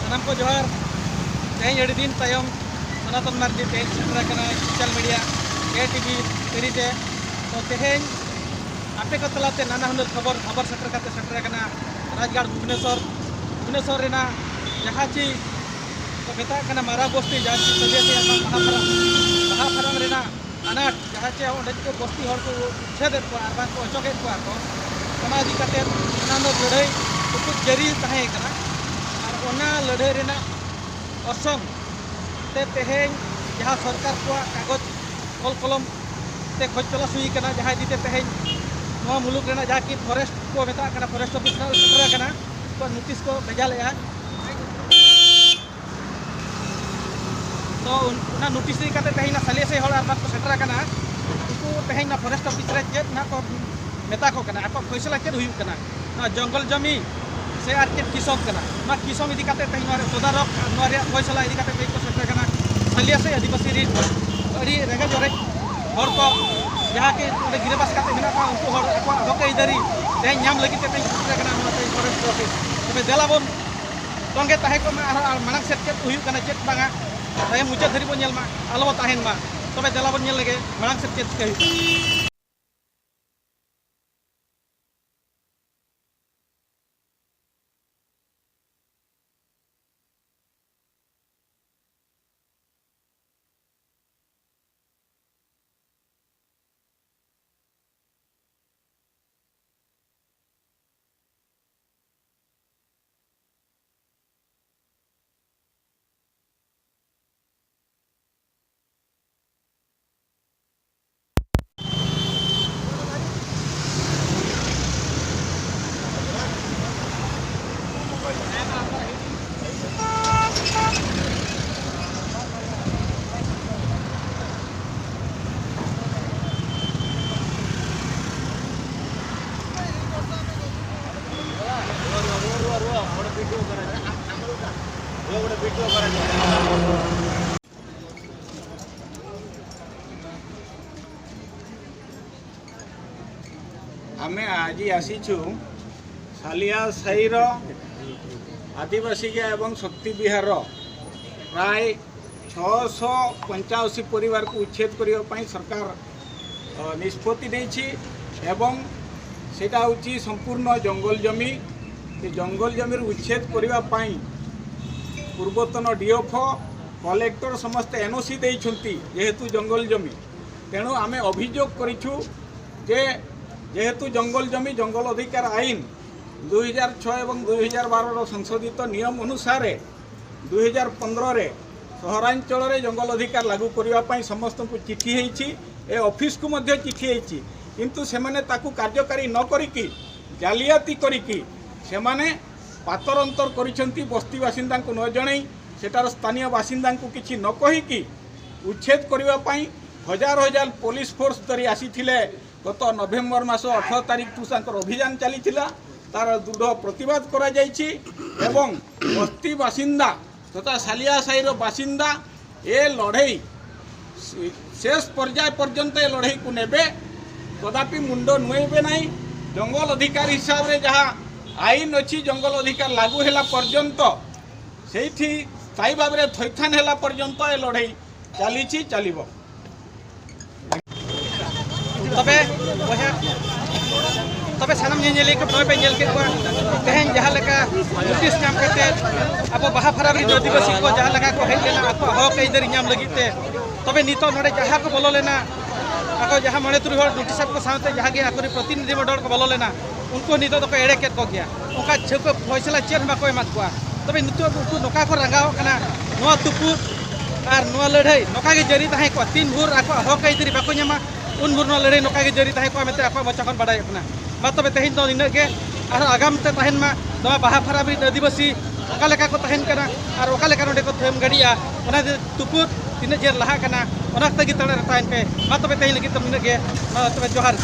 सानाम को जोहार तेज अड़ी दिन तयम सनातन मार्डी तेज सेटरा सोशल मीडिया ATV तेरीते तो तेज आपे को तलाते नाना हुनर खबर सेटर राजगढ़ भुवनेश्वर जहाँ ची को मेता मारा बस्ती जहाँ ची सजे बाहा फारम अनाट जहाँ चे को बस्ती को उच्छेद को अचोके को लड़ाई कुछ जारी लड़ाई असंग ते तेज जहाँ सरकार को कागज कल कलम ते खोज तलाश हुई जहाँ इदीते तेज मुलुक जहाँ कि फॉरेस्ट को मेता फॉरेस्ट ऑफिस सेटर को नोटिस को भेजा लेगा तो नोटिस तेज सालिया से को सेटर उनको तेज फॉरेस्ट ऑफिस रे चेक ना को मेता को आप फैसला चेक हुई जंगल जमी से आर चेक किसम किसम इदी तेज तदारक फैसला इदी को सेटर सालिया से आदिवासी रेगे जरे हर को जहाँ कि गिरबास उनको हक इदारी तेज नाम लगे फॉरेस्ट ऑफिस तब देलाबन तंगे को मांग से चेक चेक बांगा मुचाद धारी बन आलो तहन तब देलाबन लगे मांग से चेक चिका आमे आज आसीचु सालिया साईर आदिवासी एवं शक्ति विहार प्राय 685 परिवार को उच्छेद करने सरकार निष्पत्ति नहीं एवं सेटा होची संपूर्ण जंगल जमी जंगल जमी उच्छेद करने पूर्वतन डीएफओ कलेक्टर समस्त एनओसी देइछंती जेहेतु जंगल जमी तेणु आमे अभियोग करिछु जे जेहेतु जंगल जमी जंगल अधिकार आईन 2006 एवं 2012 संशोधित नियम अनुसार 2015 रे सहरांचल रे जंगल अधिकार लागू करने समस्त को चिठी होती ए ऑफिस को मध्य चिठी होती किंतु सेमाने ताकू कार्यकारी न करिकी जालियाती करिकी सेमाने पातर अंतर करिसेंती बस्ती बासिंदा को न जणई सेटार स्थानीय बासिंदा को किछि न कहिकी उच्छेद करबा पई हजार हजार पुलिस फोर्स धरी आसीथिले गत नवेम्बर मास 18 तारिख टू अभियान चली तार दृढ़ प्रतिवाद करा जायछि एवं बस्ती बासिंदा तथा सालिया साईर बासिंदा ए लड़ई शेष पर्याय पर्यंत ए लड़ई को नेबे कदापि मुंड नुएबे नहीं जंगल अधिकार हिसाब रे जहाँ आईन अच्छी जंगल अधिकार लागू है पर्यंत से स्थायी भाव में थैथान है पर्यंत ए लड़ई चली चलो तबे तबे सानम नेल को पे नेल के तेहन जहाँ नोटिस नाम करते अब बाहा फरारी आदिवासी को जहाँ को हेज लेना आप हक इधर नाम लगे तबे नित नोड़े जहाँ को बोलो लेना ako जहाँ मणे तुरी हर नोटिस को साथे जहाँ के आकोरी प्रतिनिधि मंडल को बोलो लेना उनको नित तो एड़े केट को गया उनका छेको फैसला चेक बाको एमाद को तबे नित उनको नोका को रंगाव कना नोआ तुपुर और नोआ लड़ाई नोका के जरी ताहे को तीन भूर आको हक इधर बाको न्यामा उन भूर नोआ लड़ाई नोका के जरी ताहे को मेते आको मचा खन बाडाय कना मा तबे तेहिन तो इना के और आगाम ते तहन मा दवा बाहा फराबी आदिवासी ओका लेका को तहन कना और ओका लेका नोडे को थेम गाड़िया ओना तुपुर तीन जेर लहा कना ओना तगी तड़े तहन पे मा तबे तेहिन लगी तब इना के मा तबे जोहार